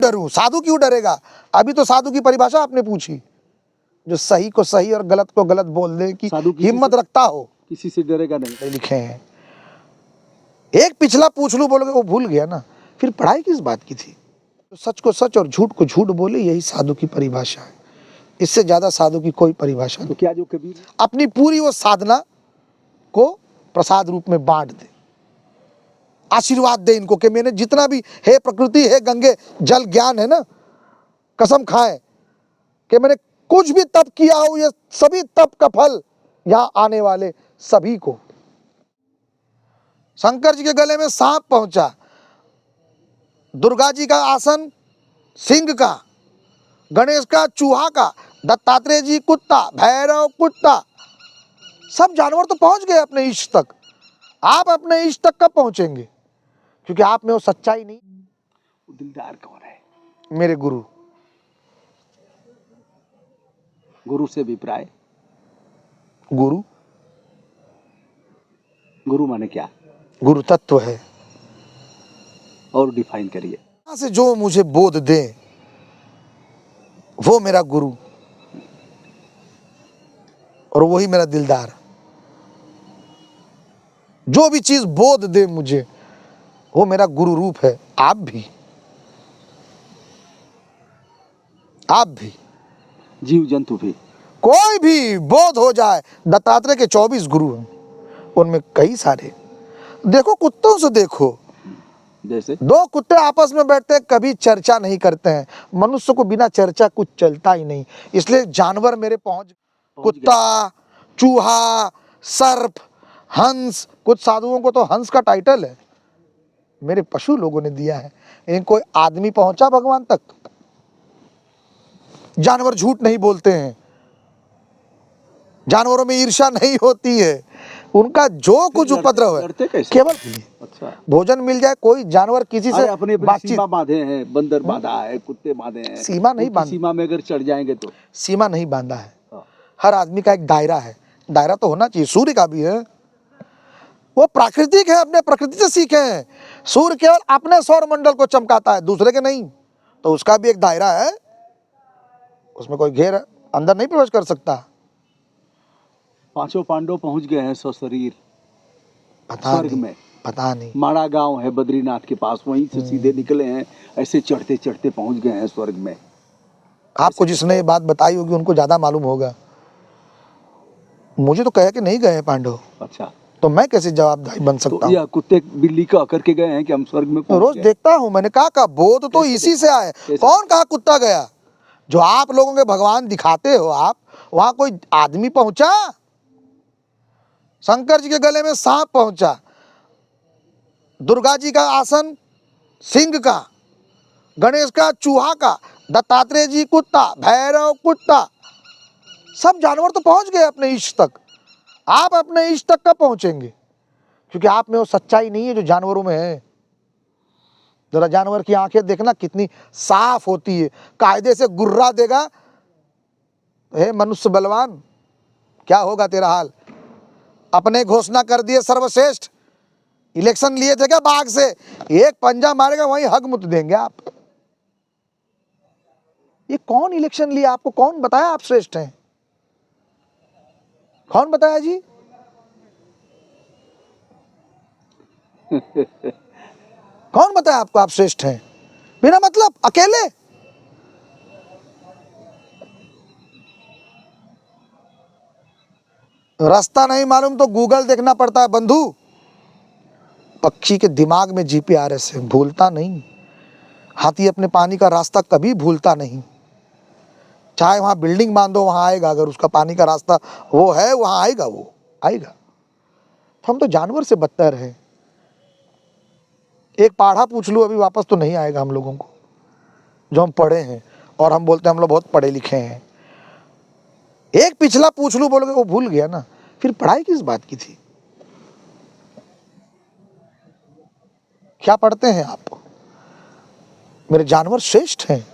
डरूं? साधु क्यों डरेगा? अभी तो साधु की परिभाषा आपने पूछी, जो सही को सही और गलत को गलत बोल दे की हिम्मत रखता हो, किसी से डरेगा नहीं। लिखे हैं। एक पिछला पूछ लूं बोलोगे, वो भूल गया ना, फिर पढ़ाई किस बात की थी? तो सच को सच और झूठ को झूठ बोले, यही साधु की परिभाषा है। इससे ज्यादा साधु की कोई परिभाषा नहीं। तो क्या जो कबीर अपनी पूरी वो साधना को प्रसाद रूप में बांट दे, आशीर्वाद दे इनको कि मैंने जितना भी, हे प्रकृति, हे गंगे, जल ज्ञान है ना, कसम खाए कि मैंने कुछ भी तप किया हो, ये सभी तप का फल यहां आने वाले सभी को। शंकर जी के गले में सांप पहुंचा, दुर्गा जी का आसन सिंह का, गणेश का चूहा का, दत्तात्रेय जी कुत्ता, भैरव कुत्ता, सब जानवर तो पहुंच गए अपने इष्ट तक। आप अपने इष्ट तक कब पहुंचेंगे? क्योंकि आप में वो सच्चाई नहीं। दिलदार कौन है? मेरे गुरु। गुरु से अभिप्राय? गुरु, गुरु माने क्या? गुरु तत्व है। और डिफाइन करिए। यहां से जो मुझे बोध दे वो मेरा गुरु, और वही मेरा दिलदार। जो भी चीज बोध दे मुझे, वो मेरा गुरु रूप है। आप भी, आप भी, जीव जंतु भी, कोई भी बोध हो जाए। दत्तात्रेय के 24 गुरु हैं, उनमें कई सारे। देखो कुत्तों से, देखो जैसे दो कुत्ते आपस में बैठते हैं, कभी चर्चा नहीं करते हैं। मनुष्य को बिना चर्चा कुछ चलता ही नहीं, इसलिए जानवर मेरे पहुंच। कुत्ता, चूहा, सर्प, हंस। कुछ साधुओं को तो हंस का टाइटल है, मेरे पशु लोगों ने दिया है। लेकिन कोई आदमी पहुंचा भगवान तक? जानवर झूठ नहीं बोलते हैं, जानवरों में ईर्ष्या नहीं होती है। उनका जो कुछ उपद्रव है केवल अच्छा भोजन मिल जाए। कोई जानवर किसी से अपने बातचीत, सीमा बांधे हैं, बंदर बांधा है, कुत्ते बांधे हैं। सीमा नहीं बांधा, सीमा में अगर चढ़ जाएंगे तो सीमा नहीं बांधा है। हर आदमी का एक दायरा है, दायरा तो होना चाहिए। सूर्य का भी है, वो प्राकृतिक है, अपने प्रकृति से सीखे हैं। सूर्य केवल अपने सौर मंडल को चमकाता है, दूसरे के नहीं। तो उसका भी एक दायरा है, उसमें कोई घेर अंदर नहीं प्रवेश कर सकता। पांचों पांडव पहुंच गए हैं सशरीर स्वर्ग में। पता नहीं, माड़ा गांव है बद्रीनाथ के पास, वहीं से सीधे निकले हैं, ऐसे चढ़ते चढ़ते पहुंच गए हैं स्वर्ग में। आपको जिसने ये बात बताई होगी उनको ज्यादा मालूम होगा। मुझे तो कहे कि नहीं गए हैं पांडव। अच्छा, तो मैं कैसे जवाबदारी बन सकता हूँ? या कुत्ते बिल्ली का करके गए हैं कि हम स्वर्ग में रोज देखता हूँ, मैंने कहा बोध तो इसी से आए। कौन कहा कुत्ता गया? जो आप लोगों के भगवान दिखाते हो आप, वहां कोई आदमी पहुंचा? शंकर जी के गले में सांप पहुंचा, दुर्गा जी का आसन सिंह का, गणेश का चूहा का, दत्तात्रेय जी कुत्ता, भैरव कुत्ता, सब जानवर तो पहुंच गए अपने इष्ट तक। आप अपने इष्ट तक कब पहुंचेंगे? क्योंकि आप में वो सच्चाई नहीं है जो जानवरों में है। जरा जानवर की आंखें देखना कितनी साफ होती है, कायदे से गुर्रा देगा। हे मनुष्य बलवान, क्या होगा तेरा हाल? अपने घोषणा कर दिए सर्वश्रेष्ठ, इलेक्शन लिए थे क्या बाघ से? एक पंजा मारेगा वहीं हग मुत देंगे आप। ये कौन इलेक्शन लिया? आपको कौन बताया आप श्रेष्ठ हैं? कौन बताया जी? कौन बताया आपको आप श्रेष्ठ हैं? बिना मतलब, अकेले। रास्ता नहीं मालूम तो गूगल देखना पड़ता है बंधु। पक्षी के दिमाग में जीपीआरएस है, भूलता नहीं। हाथी अपने पानी का रास्ता कभी भूलता नहीं। चाहे वहां बिल्डिंग बांधो, वहां आएगा। अगर उसका पानी का रास्ता वो है, वहां आएगा, वो आएगा। तो हम तो जानवर से बदतर हैं। एक पाढ़ा पूछ लो, अभी वापस तो नहीं आएगा हम लोगों को, जो हम पढ़े हैं। और हम बोलते हैं हम लोग बहुत पढ़े लिखे हैं। एक पिछला पूछ लो बोलोगे, वो भूल गया ना, फिर पढ़ाई किस बात की थी? क्या पढ़ते हैं आप? मेरे जानवर श्रेष्ठ हैं।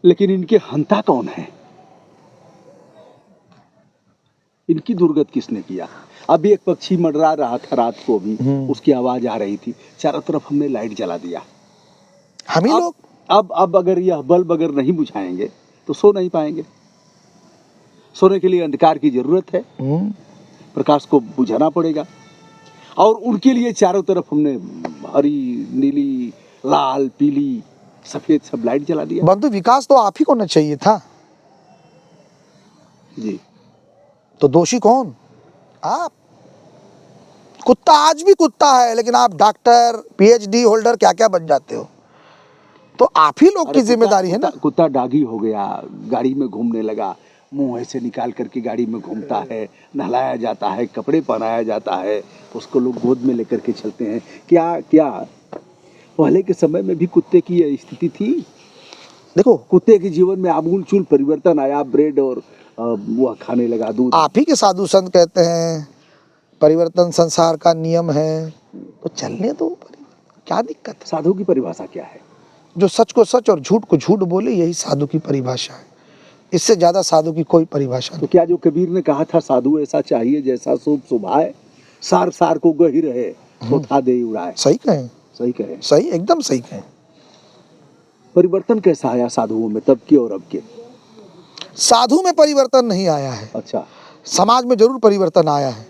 लेकिन इनके हंता कौन है? इनकी दुर्गत किसने किया? अभी एक पक्षी मंडरा रहा था रात को भी, उसकी आवाज आ रही थी, चारों तरफ हमने लाइट जला दिया। हम ही अब लोग। अब अगर यह बल्ब अगर नहीं बुझाएंगे तो सो नहीं पाएंगे। सोने के लिए अंधकार की जरूरत है, प्रकाश को बुझाना पड़ेगा। और उनके लिए चारों तरफ हमने हरी, नीली, लाल, पीली, सफेद सब लाइट जला दिया। बंधु, विकास तो आप ही को ना चाहिए था। जी, तो दोषी कौन? आप। कुत्ता आज भी कुत्ता है, लेकिन आप डॉक्टर, पीएचडी होल्डर क्या क्या बन जाते हो। तो आप ही लोग अरे की जिम्मेदारी है ना। कुत्ता डागी हो गया, गाड़ी में घूमने लगा, मुंह ऐसे निकाल करके गाड़ी में घूमता है, नहलाया जाता है, कपड़े पहनाया जाता है, उसको लोग गोद में लेकर के चलते हैं। क्या क्या पहले के समय में भी कुत्ते की यह स्थिति थी? देखो, कुत्ते के जीवन में आमूल चूल परिवर्तन आया, ब्रेड और वह खाने लगा दूध। आप ही के साधु संत कहते हैं परिवर्तन संसार का नियम है, तो चलने दो। क्या दिक्कत है? साधु की परिभाषा क्या है? जो सच को सच और झूठ को झूठ बोले, यही साधु की परिभाषा है। इससे ज्यादा साधु की कोई परिभाषा तो नहीं। क्या जो कबीर ने कहा था, साधु ऐसा चाहिए जैसा शुभ सुभाए, सार सार को गही रहे, तो था दे उड़ाए। सही कहें, सही कहे। सही, एकदम सही कहें। परिवर्तन कैसा आया साधुओं में तब के और अब के? साधु में परिवर्तन नहीं आया है, अच्छा, समाज में जरूर परिवर्तन आया है।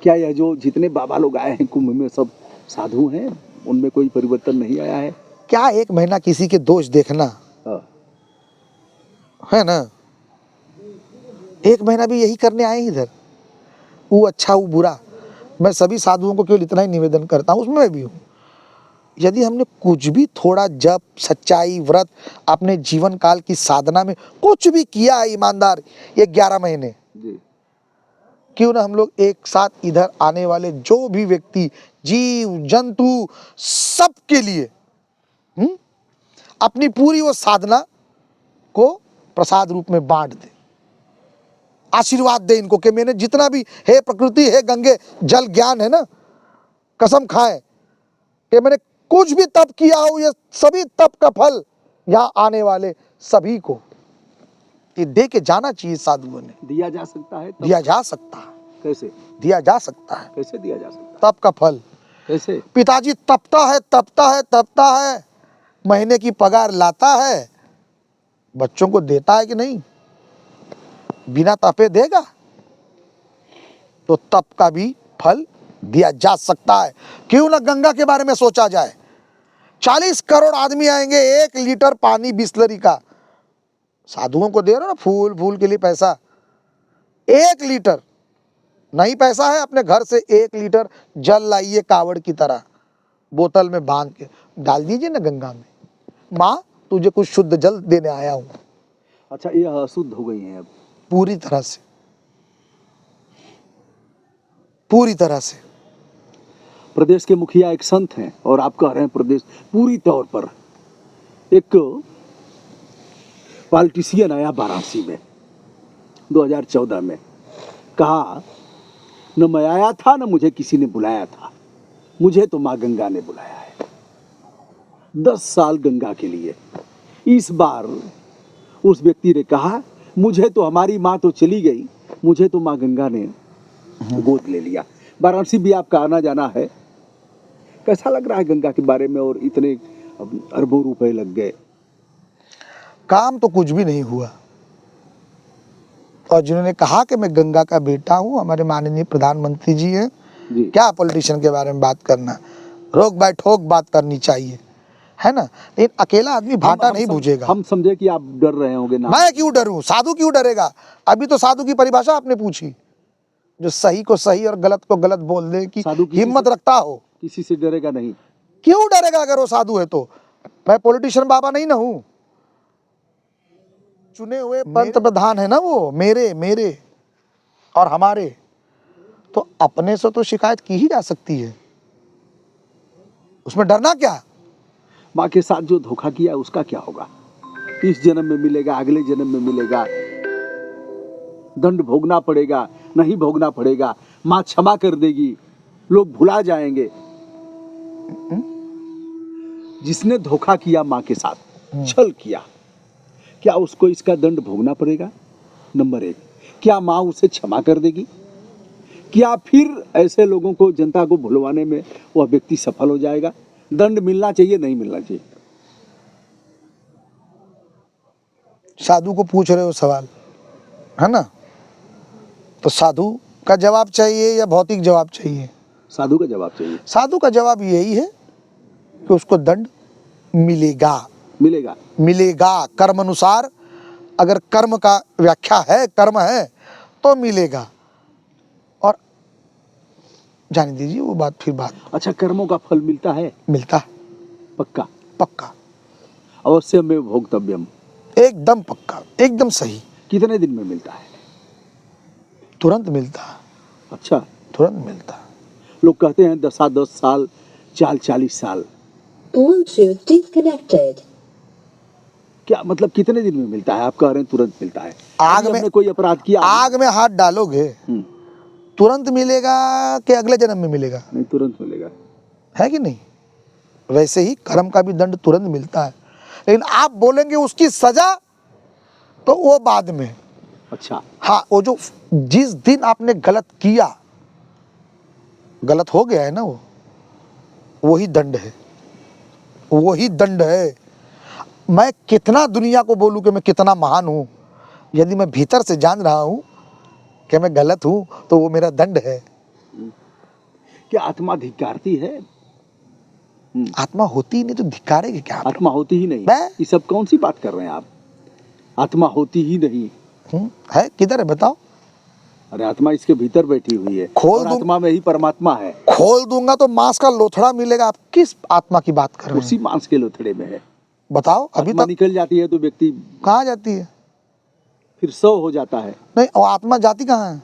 क्या यह जो जितने बाबा लोग आए हैं कुंभ में सब साधु हैं, उनमें कोई परिवर्तन नहीं आया है? क्या एक महीना किसी के दोष देखना हाँ। है ना? एक महीना भी यही करने आए हैं इधर, वो अच्छा वो बुरा। मैं सभी साधुओं को केवल इतना ही निवेदन करता हूँ, उसमें मैं भी हूँ, यदि हमने कुछ भी थोड़ा जप, सच्चाई, व्रत, अपने जीवन काल की साधना में कुछ भी किया है ईमानदार, ये 11 महीने, जी, क्यों ना हम लोग एक साथ इधर आने वाले जो भी व्यक्ति, जीव जंतु, सबके लिए अपनी पूरी वो साधना को प्रसाद रूप में बांट दे, आशीर्वाद दे इनको कि मैंने जितना भी, हे प्रकृति, हे गंगे, जल ज्ञान है ना, कसम खाएं कि मैंने कुछ भी तप किया हो, ये सभी तप का फल यहाँ आने वाले सभी को ये दे के जाना चाहिए। साधुओं ने दिया जा सकता है तब? दिया जा सकता है, कैसे? दिया जा सकता है। कैसे दिया जा सकता तप का फल है? कैसे? पिताजी तपता है, तपता है, तपता है, महीने की पगार लाता है, बच्चों को देता है कि नहीं? बिना तपे देगा? तो तप का भी फल दिया जा सकता है। क्यों ना गंगा के बारे में सोचा जाए। 40 करोड़ आदमी आएंगे, 1 लीटर पानी बिस्लरी का साधुओं को दे रहे हो ना, फूल फूल के लिए पैसा, 1 लीटर नहीं पैसा है, अपने घर से 1 लीटर जल लाइए, कावड़ की तरह बोतल में बांध के डाल दीजिए ना गंगा में। माँ, तुझे कुछ शुद्ध जल देने आया हूँ। अच्छा, ये अशुद्ध हो गई हैं अब पूरी तरह से, पूरी तरह से। प्रदेश के मुखिया एक संत हैं और आप कह रहे हैं प्रदेश पूरी तौर पर। एक पॉलिटिशियन आया वाराणसी में 2014 में, कहा न मैं आया था न मुझे किसी ने बुलाया था, मुझे तो माँ गंगा ने बुलाया है। 10 साल गंगा के लिए। इस बार उस व्यक्ति ने कहा मुझे तो हमारी माँ तो चली गई, मुझे तो माँ गंगा ने गोद ले लिया। वाराणसी भी आपका आना जाना है, कैसा लग रहा है गंगा के बारे में? और इतने अरबों रुपए लग गए, काम तो कुछ भी नहीं हुआ। और जिन्होंने कहा कि मैं गंगा का बेटा हूं, हमारे माननीय प्रधानमंत्री जी हैं, जी। क्या पॉलिटिशियन के बारे में बात करना, रोक बैठोक बात करनी चाहिए, है ना? लेकिन अकेला आदमी भाटा नहीं भूजेगा। हम समझे कि आप डर रहे होंगे ना। मैं क्यों डरूं? साधु क्यों डरेगा? अभी तो साधु की परिभाषा आपने पूछी, जो सही को सही और गलत को गलत बोल दे की साधु किसी हिम्मत से- रखता हो। किसी से डरेगा नहीं। क्यों डरेगा अगर वो साधु है तो? मैं पॉलिटिशियन बाबा नहीं ना हूं, चुने हुए पंत प्रधान है ना वो, मेरे और हमारे। तो अपने से तो शिकायत की ही जा सकती है, उसमें डरना क्या? माँ के साथ जो धोखा किया उसका क्या होगा? इस जन्म में मिलेगा, अगले जन्म में मिलेगा, दंड भोगना पड़ेगा, नहीं भोगना पड़ेगा, माँ क्षमा कर देगी, लोग भुला जाएंगे। जिसने धोखा किया माँ के साथ, छल किया, क्या उसको इसका दंड भोगना पड़ेगा? नंबर 1, क्या माँ उसे क्षमा कर देगी? क्या फिर ऐसे लोगों को, जनता को भुलवाने में वह व्यक्ति सफल हो जाएगा? दंड मिलना चाहिए, नहीं मिलना चाहिए? साधु को पूछ रहे हो सवाल, है ना? तो साधु का जवाब चाहिए या भौतिक जवाब चाहिए? साधु का जवाब चाहिए। साधु का जवाब यही है कि उसको दंड मिलेगा। मिलेगा। मिलेगा कर्म अनुसार। अगर कर्म का व्याख्या है, कर्म है तो मिलेगा। और जाने दीजिए वो बात, फिर बात अच्छा, कर्मों का फल मिलता है? मिलता है, पक्का? पक्का, अवश्यमेव भोक्तव्यम। एकदम पक्का, एकदम सही। कितने दिन में मिलता है? तुरंत मिलता है, अच्छा। तुरंत मिलता है। लोग कहते हैं 10 साल, 40 साल। Bluetooth disconnected. क्या मतलब कितने दिन में मिलता है? आप कह रहे हैं तुरंत मिलता है। आग अभी में- हमने कोई अपराध किया? आग में हाथ डालोगे हम्म, तुरंत मिलेगा कि अगले जन्म में मिलेगा? नहीं, तुरंत मिलेगा। है कि नहीं? वैसे ही कर्म का भी दंड तुरंत मिलता है, लेकिन आप बोलेंगे उसकी सजा तो वो बाद में। अच्छा। हाँ, वो जो जिस दिन आपने गलत किया, गलत हो गया है ना, वो वही दंड है, वही दंड है। मैं कितना दुनिया को बोलूं कि मैं कितना महान हूं, यदि मैं भीतर से जान रहा हूं कि मैं गलत हूं तो वो मेरा दंड है। क्या आत्मा धिक्कारती है? आत्मा होती ही नहीं तो धिक्कारेगी क्या आप? आत्मा होती ही नहीं। मैं- ये सब कौन सी बात कर रहे हैं आप? आत्मा होती ही नहीं। है किधर है बताओ? अरे आत्मा इसके भीतर बैठी हुई है, खोल और दूं- आत्मा में ही परमात्मा है। खोल दूंगा तो मांस का लोथड़ा मिलेगा। आप किस आत्मा की बात कर रहे उसी हैं? मांस के लोथड़े में है। बताओ, अभी आत्मा तक निकल जाती है तो व्यक्ति कहाँ जाती है? फिर 100 हो जाता है। नहीं, वो आत्मा जाती कहाँ है?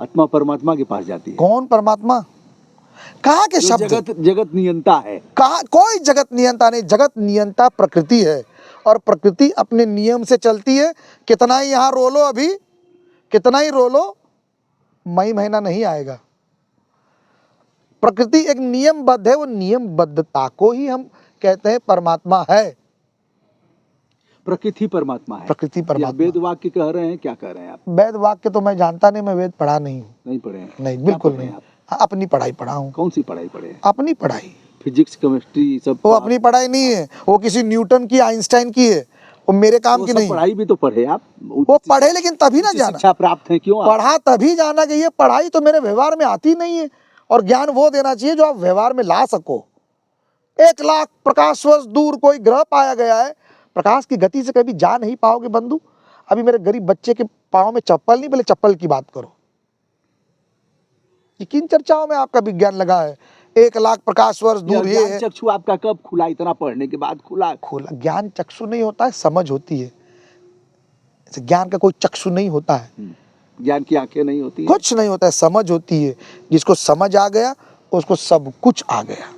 आत्मा परमात्मा के पास जाती है। कौन परमात्मा? कहाँ के जो शब्द? जगत नियंता है। कहा कोई जगत नियंता नहीं। जगत नियंता प्रकृति है, और प्रकृति अपने नियम से चलती है। कितना ही यहाँ रो लो, अभी कितना ही रो लो, मई महीना नहीं आएगा। प्रकृति एक नियमबद्ध है, वो नियमबद्धता को ही हम कहते हैं परमात्मा है। प्रकृति परमात्मा है। प्रकृति या परमात्मा। वेद वाक्य कह रहे हैं, क्या कह रहे हैं आप? वेद वाक्य तो मैं जानता नहीं, मैं वेद पढ़ा नहीं हूँ। नहीं पढ़े हैं? नहीं, क्या बिल्कुल पढ़े हैं नहीं। आप? हाँ, अपनी पढ़ाई पढ़ा हूँ। कौन सी पढ़ाई पढ़े हैं? अपनी पढ़ाई। फिजिक्स, केमिस्ट्री सब? वो अपनी पढ़ाई नहीं है, वो किसी न्यूटन की, आइंस्टाइन की है। वो मेरे काम वो की सब नहीं। पढ़ाई भी तो पढ़े आप। वो पढ़े लेकिन तभी ना उच्च जाना। शिक्षा प्राप्त है, क्यों आप? पढ़ा तभी जाना चाहिए। पढ़ाई तो मेरे व्यवहार में आती नहीं है, और ज्ञान वो देना चाहिए जो आप व्यवहार में ला सको। 1 लाख प्रकाश वर्ष दूर कोई ग्रह पाया गया है, प्रकाश की गति से कभी जा नहीं पाओगे बंधु। अभी मेरे गरीब बच्चे के पाँव में चप्पल नहीं, पहले चप्पल की बात करो। ये किन चर्चाओं में आपका विज्ञान लगा है? 1 लाख प्रकाश वर्ष दूर ये ज्ञान है। चक्षु आपका कब खुला? इतना पढ़ने के बाद खुला? खोला ज्ञान चक्षु नहीं होता है, समझ होती है। ऐसे ज्ञान का कोई चक्षु नहीं होता है, ज्ञान की आंखें नहीं होती हैं? कुछ नहीं होता है, समझ होती है। जिसको समझ आ गया उसको सब कुछ आ गया।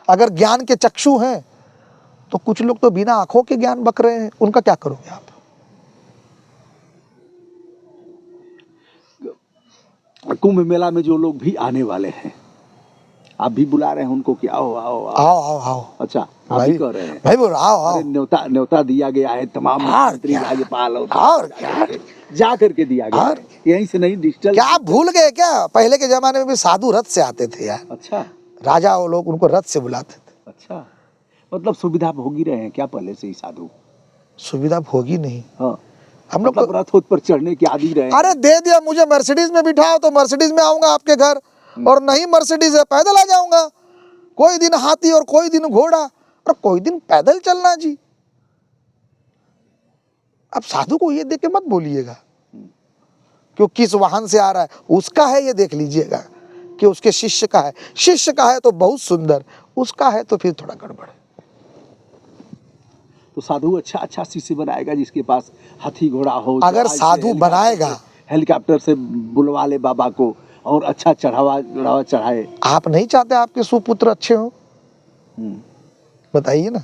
अगर ज्ञान के चक्षु हैं तो कुछ लोग तो बिना आंखों के ज्ञान बक रहे हैं, उनका क्या करोगे आप? कुंभ मेला में जो लोग भी आने वाले हैं, आप भी बुला रहे हैं उनको कि आओ आओ आओ? आओ आओ आओ अच्छा, आप भाई, भी कह रहे हैं? भाई बोल आओ आओ। अरे न्योता दिया गया है तमाम और मंत्री, क्या? राज्यपाल और क्या? जा करके दिया गया और है। यहीं से नहीं, डिजिटल। क्या आप भूल गए क्या? पहले के जमाने में भी साधु रथ से आते थे यार। अच्छा राजा वो लोग उनको रथ से बुलाते थे। अच्छा, मतलब सुविधा भोगी रहे हैं क्या पहले से ही साधु? सुविधा भोगी नहीं, हाँ, हम लोग मतलब रथ पर चढ़ने के आदि रहे हैं। अरे दे दिया मुझे मर्सिडीज में बिठाओ तो मर्सिडीज में आऊंगा आपके घर, और नहीं मर्सिडीज है पैदल आ जाऊंगा। कोई दिन हाथी और कोई दिन घोड़ा और कोई दिन पैदल चलना जी। अब साधु को ये देख के मत बोलिएगा कि वो किस वाहन से आ रहा है, उसका है ये देख लीजिएगा कि उसके शिष्य का है। शिष्य का है तो बहुत सुंदर, उसका है तो फिर थोड़ा गड़बड़ है। तो साधु अच्छा अच्छा शिष्य बनाएगा जिसके पास हाथी घोड़ा हो। अगर जहाज से, साधु हेलीकॉप्टर बनाएगा, से- हेलीकॉप्टर से बुलवा ले बाबा को और अच्छा चढ़ावा चढ़ाए। आप नहीं चाहते आपके सुपुत्र अच्छे हो? बताइए ना,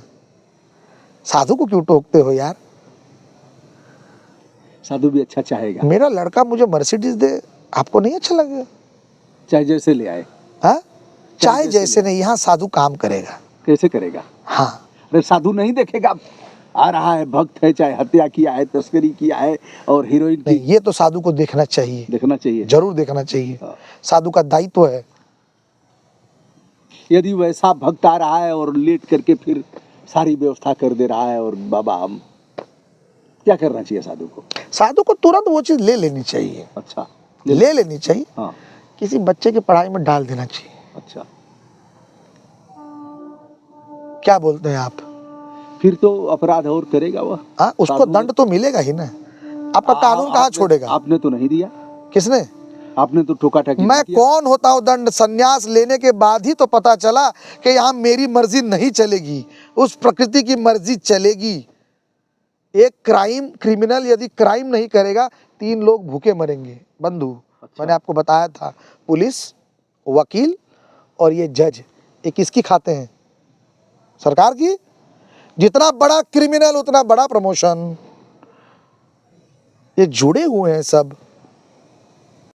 साधु को क्यों टोकते हो यार? साधु भी अच्छा चाहेगा, मेरा लड़का मुझे मर्सिडीज दे, आपको नहीं अच्छा लगेगा? चाहे जैसे ले आए। हाँ, चाहे जैसे जैसे नहीं, यहाँ साधु काम करेगा। कैसे करेगा? हाँ, अरे साधु नहीं देखेगा, आ रहा है भक्त है, चाहे हत्या किया है, तस्करी किया है और हीरोइन नहीं, की, ये तो साधु को देखना चाहिए, देखना चाहिए। जरूर देखना चाहिए। हाँ। साधु का दायित्व है। यदि वैसा भक्त आ रहा है और लेट करके फिर सारी व्यवस्था कर दे रहा है और बाबा हम क्या करना चाहिए साधु को? साधु को तुरंत वो चीज ले लेनी चाहिए, अच्छा, ले लेनी चाहिए, हाँ, किसी बच्चे की पढ़ाई में डाल देना चाहिए। अच्छा, क्या बोलते हैं आप? फिर तो अपराध और करेगा वह। हाँ, उसको साधु दंड तो मिलेगा ही ना। आपका कानून कहाँ छोड़ेगा? आपने तो नहीं दिया, किसने? आपने तो ठोका ठाकी मैं नहीं किया। कौन होता हूँ दंड? संन्यास लेने के बाद ही तो पता चला कि यहाँ मेरी मर्जी नहीं चलेगी, उस प्रकृति की मर्जी चलेगी। एक क्रिमिनल यदि क्राइम नहीं करेगा, 3 लोग भूखे मरेंगे बंधु। अच्छा। मैंने आपको बताया था, पुलिस, वकील और ये जज, ये किसकी खाते हैं? सरकार की। जितना बड़ा क्रिमिनल उतना बड़ा प्रमोशन। ये जुड़े हुए हैं सब।